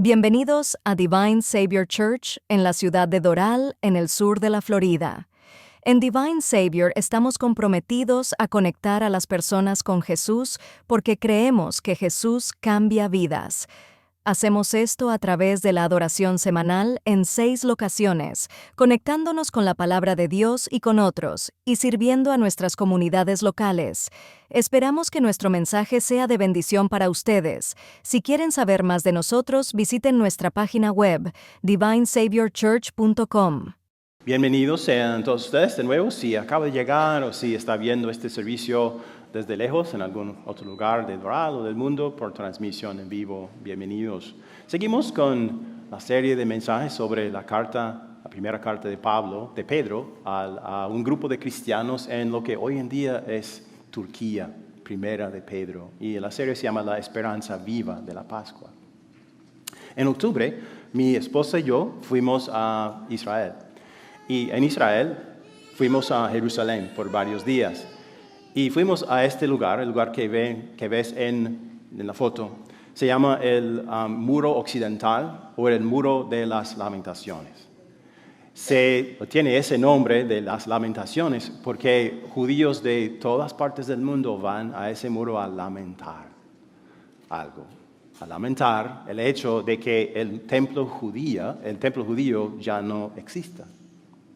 Bienvenidos a Divine Savior Church en la ciudad de Doral, en el sur de la Florida. En Divine Savior estamos comprometidos a conectar a las personas con Jesús porque creemos que Jesús cambia vidas. Hacemos esto a través de la adoración semanal en 6 locaciones, conectándonos con la palabra de Dios y con otros, y sirviendo a nuestras comunidades locales. Esperamos que nuestro mensaje sea de bendición para ustedes. Si quieren saber más de nosotros, visiten nuestra página web, divinesaviorchurch.com. Bienvenidos sean todos ustedes de nuevo, si acaba de llegar o si está viendo este servicio desde lejos en algún otro lugar de Doral o del mundo por transmisión en vivo. Bienvenidos. Seguimos con la serie de mensajes sobre la primera carta de Pedro, a un grupo de cristianos en lo que hoy en día es Turquía, primera de Pedro. Y la serie se llama La Esperanza Viva de la Pascua. En octubre, mi esposa y yo fuimos a Israel. Y en Israel fuimos a Jerusalén por varios días. Y fuimos a este lugar, el lugar que ves en la foto. Se llama el Muro Occidental o el Muro de las Lamentaciones. Tiene ese nombre de las Lamentaciones porque judíos de todas partes del mundo van a ese muro a lamentar algo. A lamentar el hecho de que el templo judío ya no exista.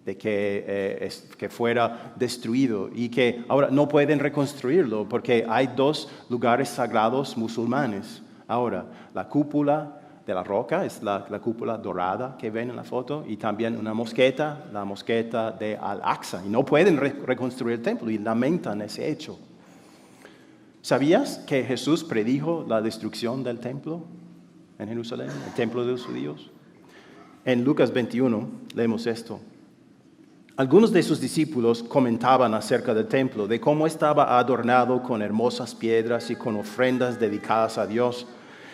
De que fuera destruido y que ahora no pueden reconstruirlo porque hay 2 lugares sagrados musulmanes. Ahora, la cúpula de la roca es la cúpula dorada que ven en la foto y también una mosqueta, la mosqueta de Al-Aqsa. Y no pueden reconstruir el templo y lamentan ese hecho. ¿Sabías que Jesús predijo la destrucción del templo en Jerusalén, el templo de los judíos? En Lucas 21 leemos esto. Algunos de sus discípulos comentaban acerca del templo, de cómo estaba adornado con hermosas piedras y con ofrendas dedicadas a Dios.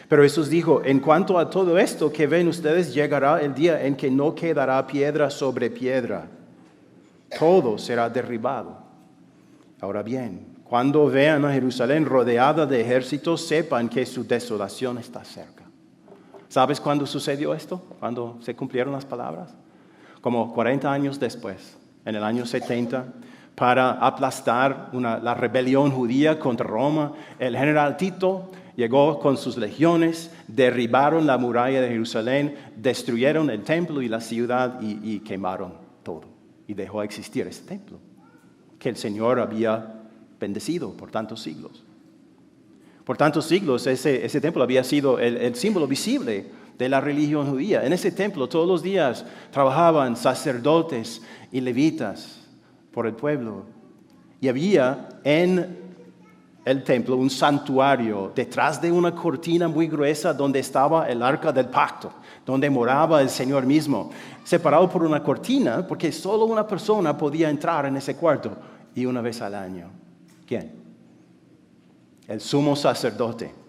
Pero Jesús dijo, en cuanto a todo esto que ven ustedes, llegará el día en que no quedará piedra sobre piedra. Todo será derribado. Ahora bien, cuando vean a Jerusalén rodeada de ejércitos, sepan que su desolación está cerca. ¿Sabes cuándo sucedió esto? ¿Cuándo se cumplieron las palabras? Como 40 años después, en el año 70, para aplastar la rebelión judía contra Roma, el general Tito llegó con sus legiones, derribaron la muralla de Jerusalén, destruyeron el templo y la ciudad y quemaron todo. Y dejó de existir ese templo que el Señor había bendecido por tantos siglos. Por tantos siglos ese templo había sido el símbolo visible de la religión judía. En ese templo todos los días trabajaban sacerdotes y levitas por el pueblo. Y había en el templo un santuario detrás de una cortina muy gruesa donde estaba el arca del pacto, donde moraba el Señor mismo, separado por una cortina porque solo una persona podía entrar en ese cuarto y una vez al año. ¿Quién? El sumo sacerdote.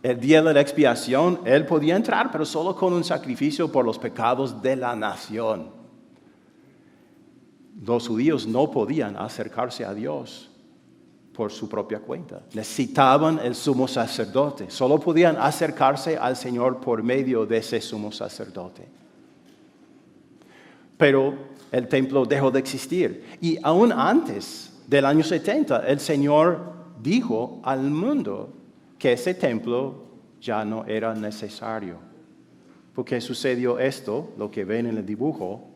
El día de la expiación, él podía entrar, pero solo con un sacrificio por los pecados de la nación. Los judíos no podían acercarse a Dios por su propia cuenta. Necesitaban el sumo sacerdote. Solo podían acercarse al Señor por medio de ese sumo sacerdote. Pero el templo dejó de existir. Y aún antes del año 70, el Señor dijo al mundo que ese templo ya no era necesario. Porque sucedió esto, lo que ven en el dibujo,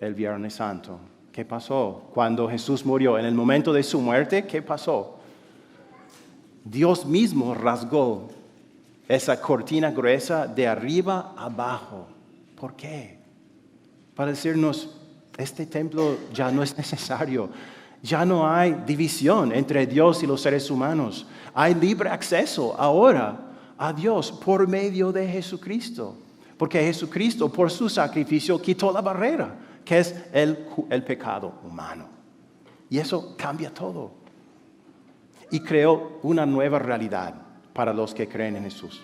el Viernes Santo. ¿Qué pasó? Cuando Jesús murió, en el momento de su muerte, ¿qué pasó? Dios mismo rasgó esa cortina gruesa de arriba abajo. ¿Por qué? Para decirnos, este templo ya no es necesario. Ya no hay división entre Dios y los seres humanos. Hay libre acceso ahora a Dios por medio de Jesucristo. Porque Jesucristo, por su sacrificio, quitó la barrera, que es el pecado humano. Y eso cambia todo. Y creó una nueva realidad para los que creen en Jesús.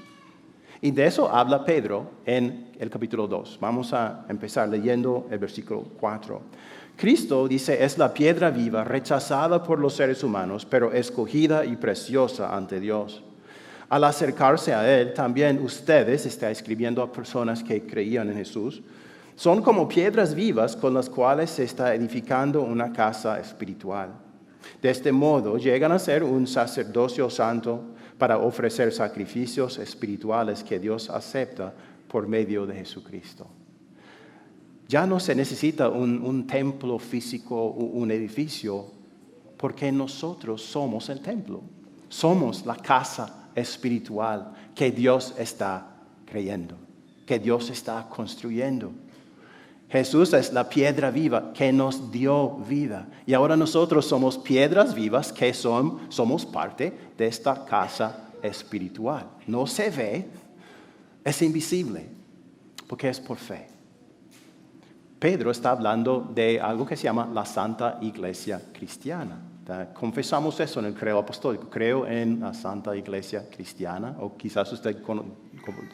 Y de eso habla Pedro en el capítulo 2. Vamos a empezar leyendo el versículo 4. Cristo, dice, es la piedra viva, rechazada por los seres humanos, pero escogida y preciosa ante Dios. Al acercarse a Él, también ustedes, está escribiendo a personas que creían en Jesús, son como piedras vivas con las cuales se está edificando una casa espiritual. De este modo, llegan a ser un sacerdocio santo para ofrecer sacrificios espirituales que Dios acepta por medio de Jesucristo. Ya no se necesita un templo físico, un edificio, porque nosotros somos el templo. Somos la casa espiritual que Dios está creyendo, que Dios está construyendo. Jesús es la piedra viva que nos dio vida. Y ahora nosotros somos piedras vivas que somos parte de esta casa espiritual. No se ve, es invisible, porque es por fe. Pedro está hablando de algo que se llama la Santa Iglesia Cristiana. Confesamos eso en el credo apostólico. Creo en la Santa Iglesia Cristiana, o quizás usted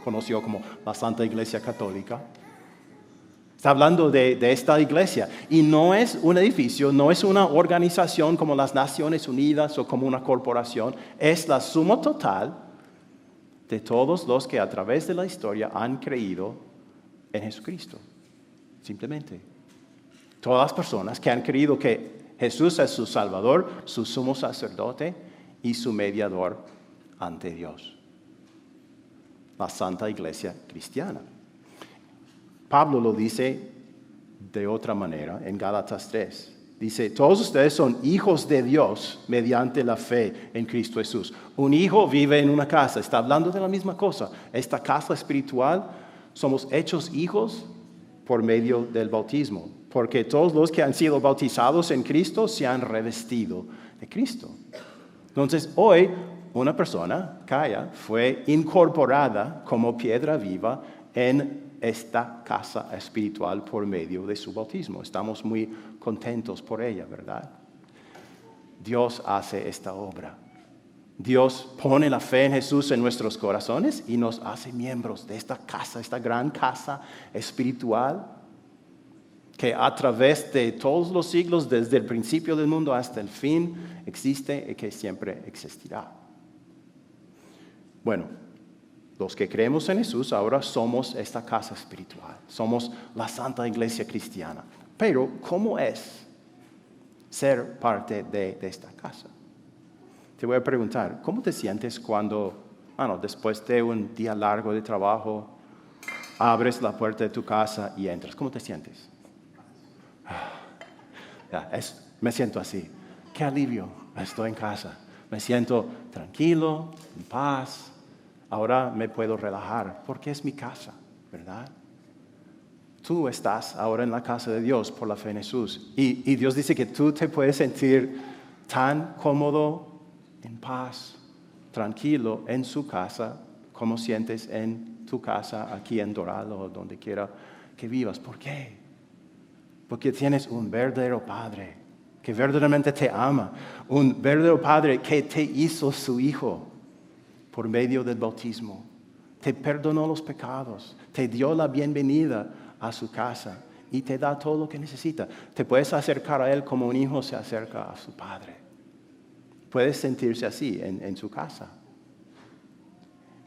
conoció como la Santa Iglesia Católica. Está hablando de esta iglesia. Y no es un edificio, no es una organización como las Naciones Unidas o como una corporación. Es la suma total de todos los que a través de la historia han creído en Jesucristo. Simplemente. Todas las personas que han creído que Jesús es su Salvador, su sumo sacerdote y su mediador ante Dios. La Santa Iglesia Cristiana. Pablo lo dice de otra manera en Gálatas 3. Dice, todos ustedes son hijos de Dios mediante la fe en Cristo Jesús. Un hijo vive en una casa, está hablando de la misma cosa. Esta casa espiritual, somos hechos hijos por medio del bautismo. Porque todos los que han sido bautizados en Cristo se han revestido de Cristo. Entonces, hoy una persona, Kaya, fue incorporada como piedra viva en esta casa espiritual por medio de su bautismo. Estamos muy contentos por ella, ¿verdad? Dios hace esta obra. Dios pone la fe en Jesús en nuestros corazones y nos hace miembros de esta casa, esta gran casa espiritual que a través de todos los siglos, desde el principio del mundo hasta el fin, existe y que siempre existirá. Bueno, los que creemos en Jesús ahora somos esta casa espiritual, somos la Santa Iglesia Cristiana. Pero, ¿cómo es ser parte de esta casa? Te voy a preguntar, ¿cómo te sientes cuando, después de un día largo de trabajo, abres la puerta de tu casa y entras? ¿Cómo te sientes? Me siento así. Qué alivio, estoy en casa. Me siento tranquilo, en paz. Ahora me puedo relajar porque es mi casa, ¿verdad? Tú estás ahora en la casa de Dios por la fe en Jesús. Y Dios dice que tú te puedes sentir tan cómodo, en paz, tranquilo en su casa, como sientes en tu casa, aquí en Doral o donde quiera que vivas. ¿Por qué? Porque tienes un verdadero Padre que verdaderamente te ama. Un verdadero Padre que te hizo su hijo por medio del bautismo. Te perdonó los pecados, te dio la bienvenida a su casa y te da todo lo que necesita. Te puedes acercar a Él como un hijo se acerca a su padre. Puedes sentirse así en su casa.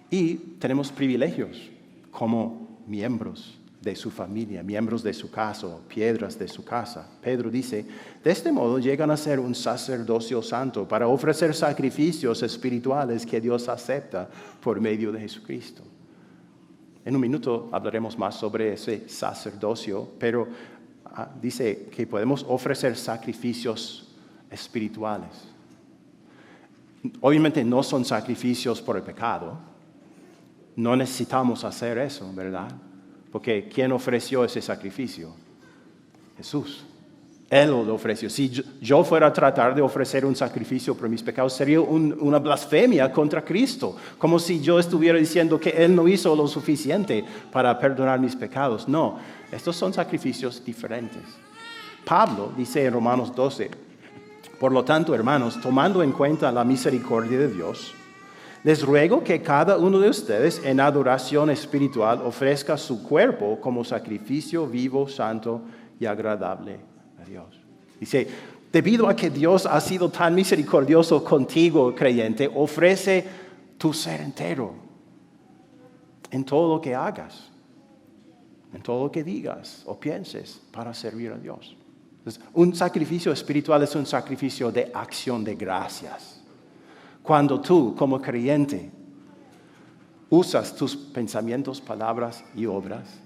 Y tenemos privilegios como miembros de su familia, miembros de su casa, piedras de su casa. Pedro dice, de este modo llegan a ser un sacerdocio santo para ofrecer sacrificios espirituales que Dios acepta por medio de Jesucristo. En un minuto hablaremos más sobre ese sacerdocio, pero dice que podemos ofrecer sacrificios espirituales. Obviamente no son sacrificios por el pecado. No necesitamos hacer eso, ¿verdad? Porque ¿quién ofreció ese sacrificio? Jesús. Él lo ofreció. Si yo fuera a tratar de ofrecer un sacrificio por mis pecados, sería una blasfemia contra Cristo. Como si yo estuviera diciendo que Él no hizo lo suficiente para perdonar mis pecados. No, estos son sacrificios diferentes. Pablo dice en Romanos 12, por lo tanto, hermanos, tomando en cuenta la misericordia de Dios, les ruego que cada uno de ustedes en adoración espiritual ofrezca su cuerpo como sacrificio vivo, santo y agradable a Dios. Dice, debido a que Dios ha sido tan misericordioso contigo, creyente, ofrece tu ser entero, en todo lo que hagas, en todo lo que digas o pienses para servir a Dios. Entonces, un sacrificio espiritual es un sacrificio de acción de gracias. Cuando tú, como creyente, usas tus pensamientos, palabras y obras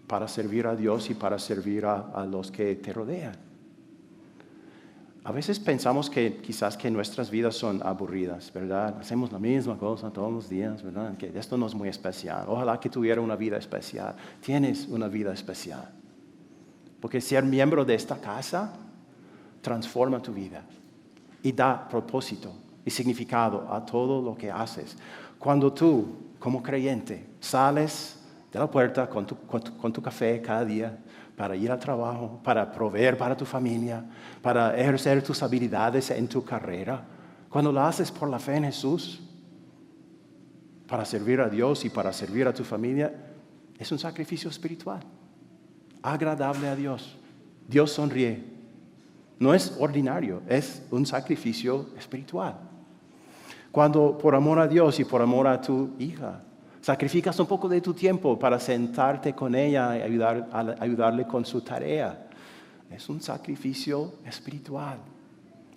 para servir a Dios y para servir a los que te rodean. A veces pensamos que quizás que nuestras vidas son aburridas, ¿verdad? Hacemos la misma cosa todos los días, ¿verdad? Que esto no es muy especial. Ojalá que tuviera una vida especial. Tienes una vida especial. Porque ser miembro de esta casa transforma tu vida y da propósito y significado a todo lo que haces. Cuando tú, como creyente, sales de la puerta con tu café cada día para ir al trabajo, para proveer para tu familia, para ejercer tus habilidades en tu carrera, cuando lo haces por la fe en Jesús, para servir a Dios y para servir a tu familia, es un sacrificio espiritual, agradable a Dios. Dios sonríe. No es ordinario, es un sacrificio espiritual. Cuando por amor a Dios y por amor a tu hija, sacrificas un poco de tu tiempo para sentarte con ella y ayudarle con su tarea. Es un sacrificio espiritual,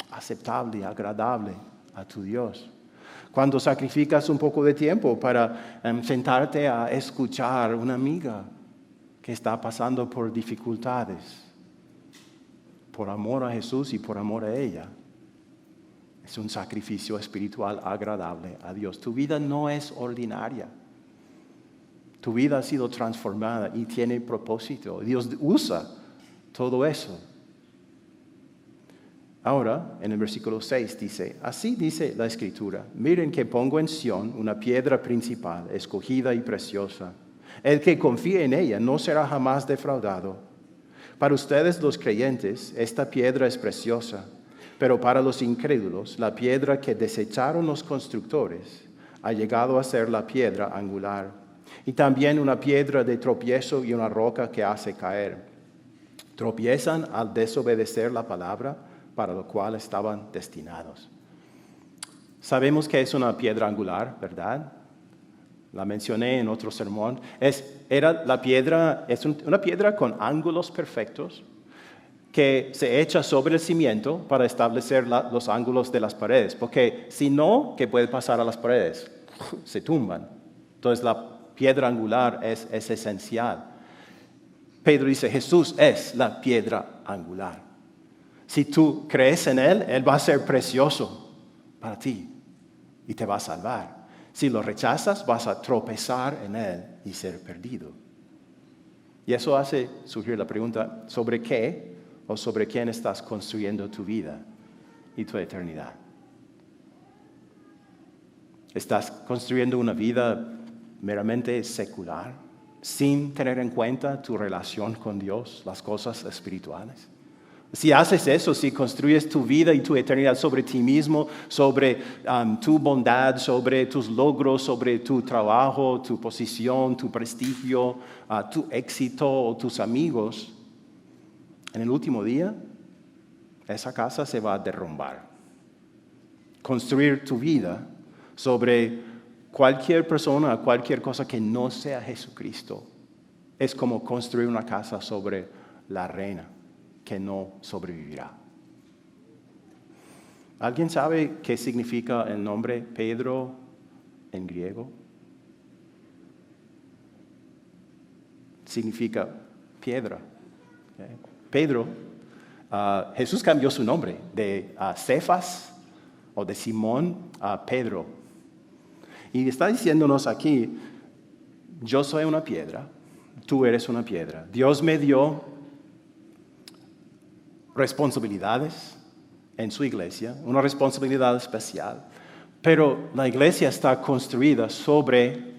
aceptable y agradable a tu Dios. Cuando sacrificas un poco de tiempo para sentarte a escuchar a una amiga que está pasando por dificultades, por amor a Jesús y por amor a ella, es un sacrificio espiritual agradable a Dios. Tu vida no es ordinaria. Tu vida ha sido transformada y tiene propósito. Dios usa todo eso. Ahora, en el versículo 6 dice, así dice la Escritura, miren que pongo en Sión una piedra principal, escogida y preciosa. El que confíe en ella no será jamás defraudado. Para ustedes los creyentes, esta piedra es preciosa, pero para los incrédulos, la piedra que desecharon los constructores ha llegado a ser la piedra angular, y también una piedra de tropiezo y una roca que hace caer. Tropiezan al desobedecer la palabra para lo cual estaban destinados. Sabemos que es una piedra angular, ¿verdad? La mencioné en otro sermón. Es una piedra con ángulos perfectos que se echa sobre el cimiento para establecer los ángulos de las paredes. Porque si no, ¿qué puede pasar a las paredes? Se tumban. Entonces la piedra angular es esencial. Pedro dice, Jesús es la piedra angular. Si tú crees en Él, Él va a ser precioso para ti y te va a salvar. Si lo rechazas, vas a tropezar en Él y ser perdido. Y eso hace surgir la pregunta, ¿sobre qué o sobre quién estás construyendo tu vida y tu eternidad? ¿Estás construyendo una vida meramente secular, sin tener en cuenta tu relación con Dios, las cosas espirituales? Si haces eso, si construyes tu vida y tu eternidad sobre ti mismo, sobre tu bondad, sobre tus logros, sobre tu trabajo, tu posición, tu prestigio, tu éxito o tus amigos, en el último día, esa casa se va a derrumbar. Construir tu vida sobre cualquier persona, cualquier cosa que no sea Jesucristo, es como construir una casa sobre la arena que no sobrevivirá. ¿Alguien sabe qué significa el nombre Pedro en griego? Significa piedra. ¿Okay? Pedro, Jesús cambió su nombre de Cefas o de Simón a Pedro. Y está diciéndonos aquí, yo soy una piedra, tú eres una piedra. Dios me dio responsabilidades en su iglesia, una responsabilidad especial, pero la iglesia está construida sobre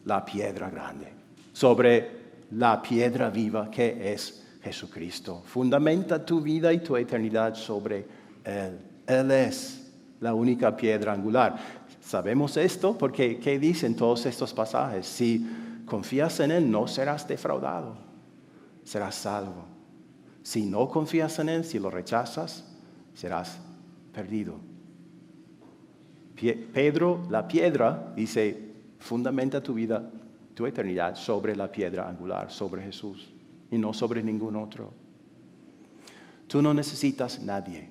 la piedra grande, sobre la piedra viva que es Jesucristo. Fundamenta tu vida y tu eternidad sobre Él. Él es la única piedra angular. Sabemos esto porque, ¿qué dicen todos estos pasajes? Si confías en Él, no serás defraudado, serás salvo. Si no confías en Él, si lo rechazas, serás perdido. Pedro, la piedra, dice, fundamenta tu vida, tu eternidad sobre la piedra angular, sobre Jesús y no sobre ningún otro. Tú no necesitas nadie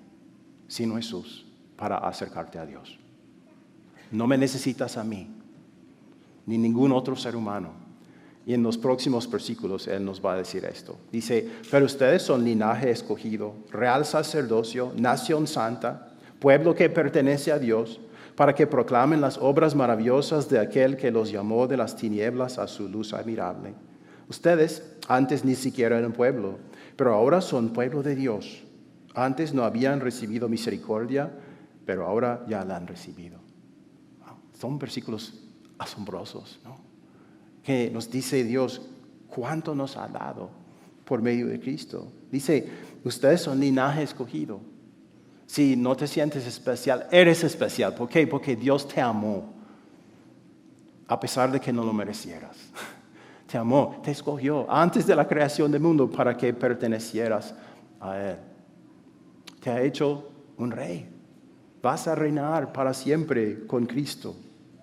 sino Jesús para acercarte a Dios. No me necesitas a mí, ni ningún otro ser humano. Y en los próximos versículos Él nos va a decir esto. Dice, pero ustedes son linaje escogido, real sacerdocio, nación santa, pueblo que pertenece a Dios, para que proclamen las obras maravillosas de aquel que los llamó de las tinieblas a su luz admirable. Ustedes antes ni siquiera eran pueblo, pero ahora son pueblo de Dios. Antes no habían recibido misericordia, pero ahora ya la han recibido. Son versículos asombrosos, ¿no? Que nos dice Dios cuánto nos ha dado por medio de Cristo. Dice, ustedes son linaje escogido. Si no te sientes especial, eres especial. ¿Por qué? Porque Dios te amó, a pesar de que no lo merecieras. Te amó, te escogió antes de la creación del mundo para que pertenecieras a Él. Te ha hecho un rey. Vas a reinar para siempre con Cristo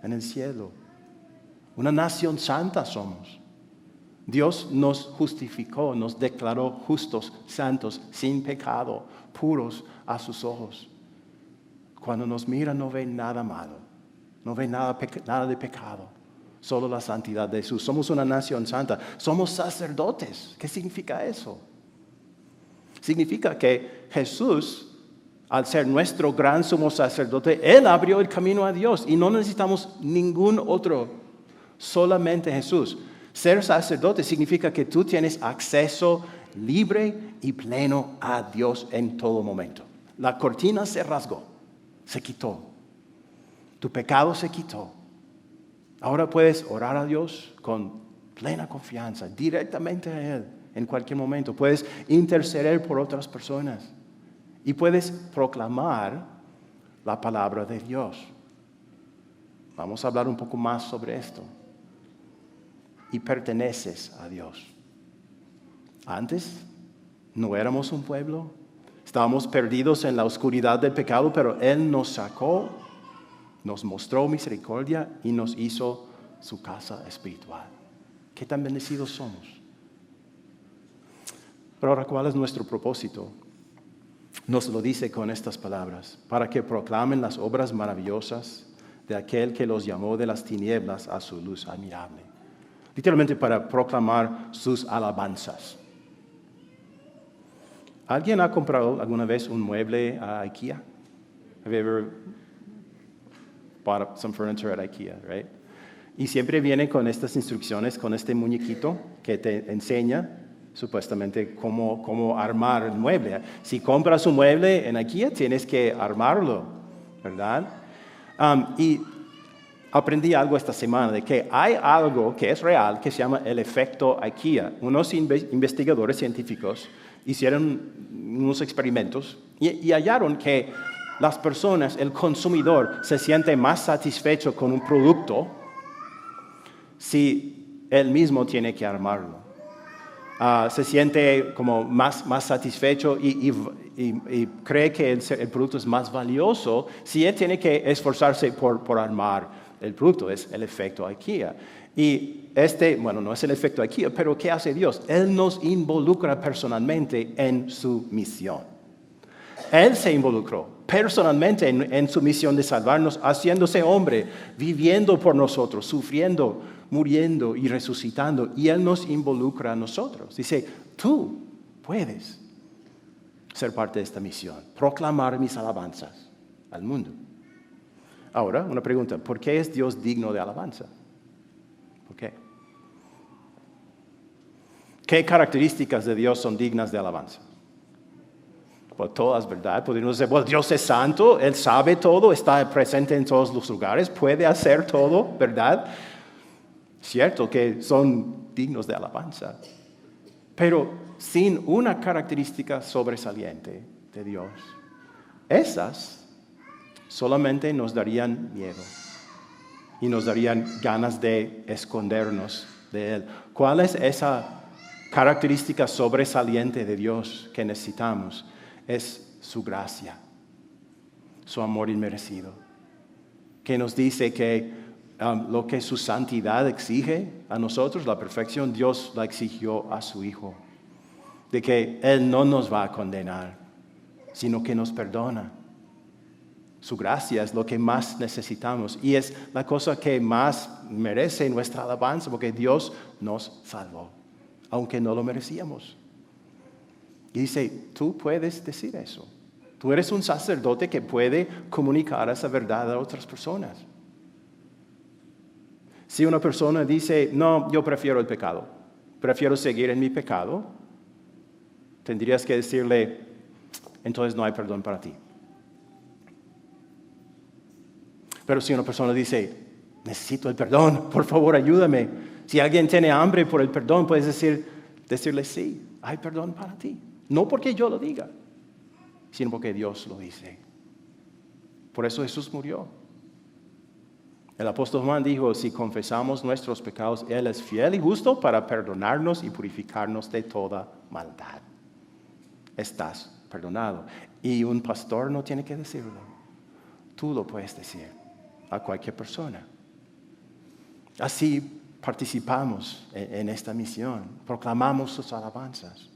en el cielo. Una nación santa somos. Dios nos justificó, nos declaró justos, santos, sin pecado, puros a sus ojos. Cuando nos mira no ve nada malo, no ve nada de pecado, solo la santidad de Jesús. Somos una nación santa, somos sacerdotes. ¿Qué significa eso? Significa que Jesús, al ser nuestro gran sumo sacerdote, Él abrió el camino a Dios y no necesitamos ningún otro, solamente Jesús. Ser sacerdote significa que tú tienes acceso libre y pleno a Dios en todo momento. La cortina se rasgó, se quitó. Tu pecado se quitó. Ahora puedes orar a Dios con plena confianza, directamente a Él, en cualquier momento. Puedes interceder por otras personas y puedes proclamar la palabra de Dios. Vamos a hablar un poco más sobre esto. Y perteneces a Dios. Antes no éramos un pueblo, estábamos perdidos en la oscuridad del pecado, pero Él nos sacó, nos mostró misericordia y nos hizo su casa espiritual. Qué tan bendecidos somos. Pero ahora, ¿cuál es nuestro propósito? Nos lo dice con estas palabras: para que proclamen las obras maravillosas de aquel que los llamó de las tinieblas a su luz admirable. Literalmente para proclamar sus alabanzas. ¿Alguien ha comprado alguna vez un mueble a IKEA? Have you ever bought some furniture at IKEA, right? Y siempre viene con estas instrucciones, con este muñequito que te enseña supuestamente cómo armar el mueble. Si compras un mueble en IKEA, tienes que armarlo, ¿verdad? Y aprendí algo esta semana, de que hay algo que es real que se llama el efecto IKEA. Unos investigadores científicos hicieron unos experimentos y hallaron que las personas, el consumidor, se siente más satisfecho con un producto si él mismo tiene que armarlo. Se siente como más satisfecho y cree que el producto es más valioso si él tiene que esforzarse por armar el producto. Es el efecto IKEA. Y no es el efecto IKEA, pero ¿qué hace Dios? Él nos involucra personalmente en su misión. Él se involucró personalmente en su misión de salvarnos, haciéndose hombre, viviendo por nosotros, sufriendo, muriendo y resucitando. Y Él nos involucra a nosotros. Dice, tú puedes ser parte de esta misión, proclamar mis alabanzas al mundo. Ahora, una pregunta: ¿por qué es Dios digno de alabanza? ¿Por qué? ¿Qué características de Dios son dignas de alabanza? Pues todas, ¿verdad? Podríamos decir, Dios es santo, Él sabe todo, está presente en todos los lugares, puede hacer todo, ¿verdad? Cierto que son dignos de alabanza, pero sin una característica sobresaliente de Dios. Esas solamente nos darían miedo y nos darían ganas de escondernos de Él. ¿Cuál es esa característica sobresaliente de Dios que necesitamos? Es su gracia, su amor inmerecido. que nos dice que lo que su santidad exige a nosotros, la perfección, Dios la exigió a su Hijo. De que Él no nos va a condenar, sino que nos perdona. Su gracia es lo que más necesitamos y es la cosa que más merece nuestra alabanza, porque Dios nos salvó, aunque no lo merecíamos. Y dice, tú puedes decir eso. Tú eres un sacerdote que puede comunicar esa verdad a otras personas. Si una persona dice, no, yo prefiero el pecado, prefiero seguir en mi pecado, tendrías que decirle, entonces no hay perdón para ti. Pero si una persona dice, necesito el perdón, por favor ayúdame. Si alguien tiene hambre por el perdón, puedes decirle, sí, hay perdón para ti. No porque yo lo diga, sino porque Dios lo dice. Por eso Jesús murió. El apóstol Juan dijo, si confesamos nuestros pecados, Él es fiel y justo para perdonarnos y purificarnos de toda maldad. Estás perdonado. Y un pastor no tiene que decirlo. Tú lo puedes decir a cualquier persona. Así participamos en esta misión, proclamamos sus alabanzas.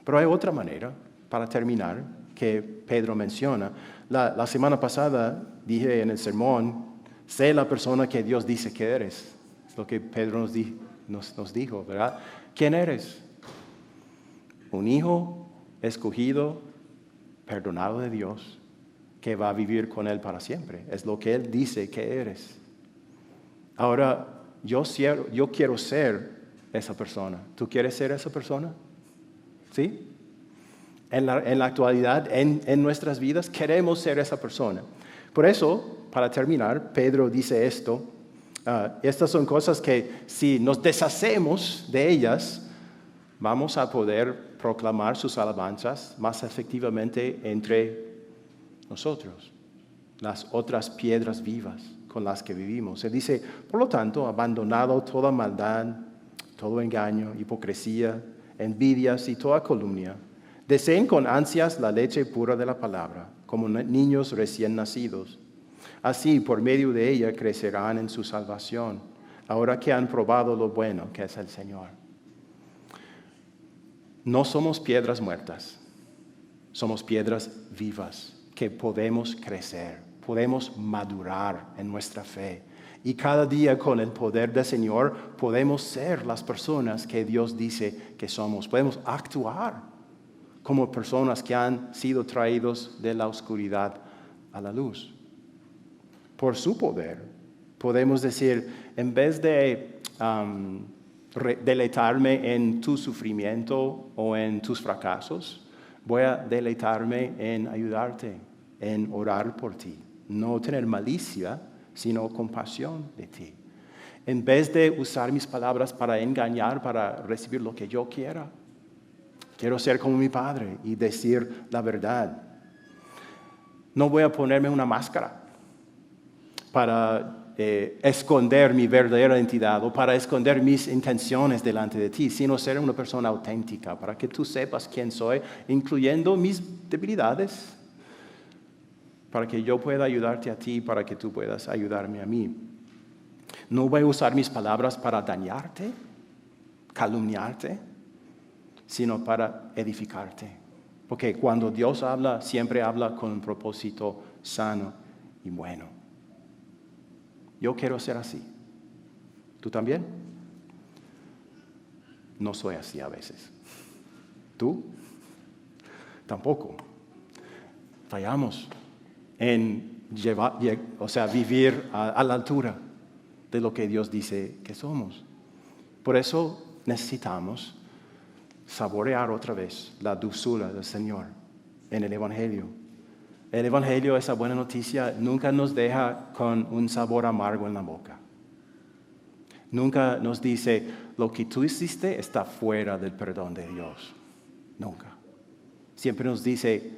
Pero hay otra manera, para terminar, que Pedro menciona. La semana pasada dije en el sermón, sé la persona que Dios dice que eres. Es lo que Pedro nos dijo, ¿verdad? ¿Quién eres? Un hijo escogido, perdonado de Dios, que va a vivir con Él para siempre. Es lo que Él dice que eres. Ahora, yo quiero ser esa persona. ¿Tú quieres ser esa persona? ¿Sí? En la actualidad, en nuestras vidas, queremos ser esa persona. Por eso, para terminar, Pedro dice esto. Estas son cosas que si nos deshacemos de ellas, vamos a poder proclamar sus alabanzas más efectivamente entre nosotros, las otras piedras vivas con las que vivimos. Él dice, por lo tanto, abandonado toda maldad, todo engaño, hipocresía, envidias y toda calumnia, deseen con ansias la leche pura de la palabra, como niños recién nacidos. Así, por medio de ella, crecerán en su salvación, ahora que han probado lo bueno que es el Señor. No somos piedras muertas, somos piedras vivas que podemos crecer, podemos madurar en nuestra fe. Y cada día con el poder del Señor podemos ser las personas que Dios dice que somos. Podemos actuar como personas que han sido traídos de la oscuridad a la luz. Por su poder podemos decir, en vez de deleitarme en tu sufrimiento o en tus fracasos, voy a deleitarme en ayudarte, en orar por ti. No tener malicia, sino compasión de ti. En vez de usar mis palabras para engañar, para recibir lo que yo quiera, quiero ser como mi Padre y decir la verdad. No voy a ponerme una máscara para esconder mi verdadera identidad o para esconder mis intenciones delante de ti, sino ser una persona auténtica para que tú sepas quién soy, incluyendo mis debilidades, para que yo pueda ayudarte a ti, para que tú puedas ayudarme a mí. No voy a usar mis palabras para dañarte, calumniarte, sino para edificarte. Porque cuando Dios habla, siempre habla con un propósito sano y bueno. Yo quiero ser así. ¿Tú también? No soy así a veces. ¿Tú? Tampoco. Fallamos en vivir a la altura de lo que Dios dice que somos. Por eso necesitamos saborear otra vez la dulzura del Señor en el Evangelio. El Evangelio, esa buena noticia, nunca nos deja con un sabor amargo en la boca. Nunca nos dice, lo que tú hiciste está fuera del perdón de Dios. Nunca. Siempre nos dice,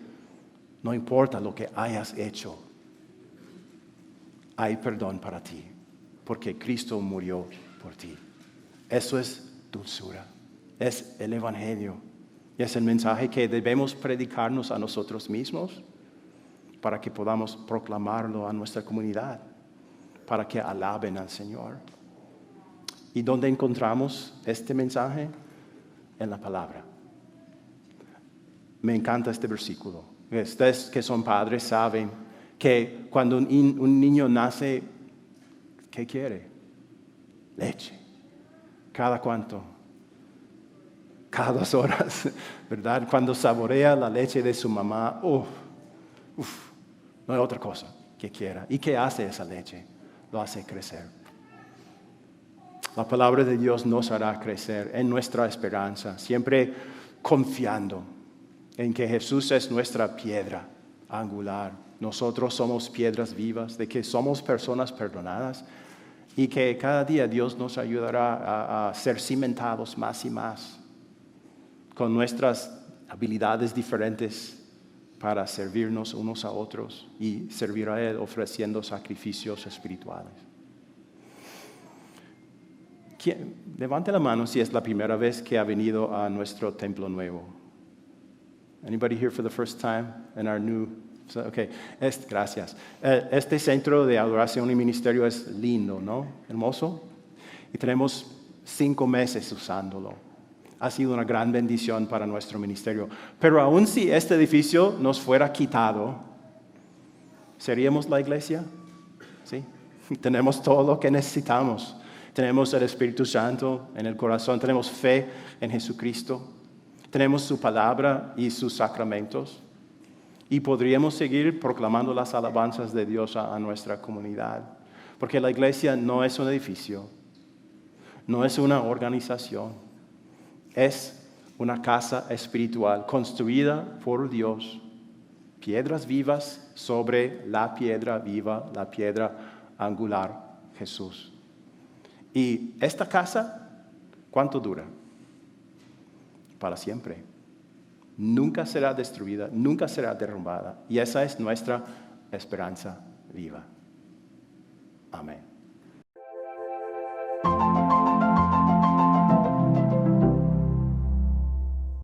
no importa lo que hayas hecho, hay perdón para ti, porque Cristo murió por ti. Eso es dulzura, es el Evangelio. Y es el mensaje que debemos predicarnos a nosotros mismos, para que podamos proclamarlo a nuestra comunidad, para que alaben al Señor. ¿Y dónde encontramos este mensaje? En la palabra. Me encanta este versículo. Ustedes que son padres saben que cuando un niño nace, ¿qué quiere? Leche. ¿Cada cuánto? Cada 2 horas, ¿verdad? Cuando saborea la leche de su mamá, no hay otra cosa que quiera. ¿Y qué hace esa leche? Lo hace crecer. La palabra de Dios nos hará crecer en nuestra esperanza, siempre confiando en que Jesús es nuestra piedra angular. Nosotros somos piedras vivas, de que somos personas perdonadas y que cada día Dios nos ayudará a ser cimentados más y más con nuestras habilidades diferentes para servirnos unos a otros y servir a Él ofreciendo sacrificios espirituales. Levante la mano si es la primera vez que ha venido a nuestro templo nuevo. Anybody here for the first time in our new? Okay, gracias. Este centro de adoración y ministerio es lindo, ¿no? Hermoso. Y tenemos 5 meses usándolo. Ha sido una gran bendición para nuestro ministerio. Pero aun si este edificio nos fuera quitado, ¿seríamos la iglesia? Sí. Tenemos todo lo que necesitamos. Tenemos el Espíritu Santo en el corazón, tenemos fe en Jesucristo, tenemos su palabra y sus sacramentos y podríamos seguir proclamando las alabanzas de Dios a nuestra comunidad. Porque la iglesia no es un edificio, no es una organización, es una casa espiritual construida por Dios, piedras vivas sobre la piedra viva, la piedra angular, Jesús. Y esta casa, ¿cuánto dura? Para siempre. Nunca será destruida, nunca será derrumbada. Y esa es nuestra esperanza viva. Amén.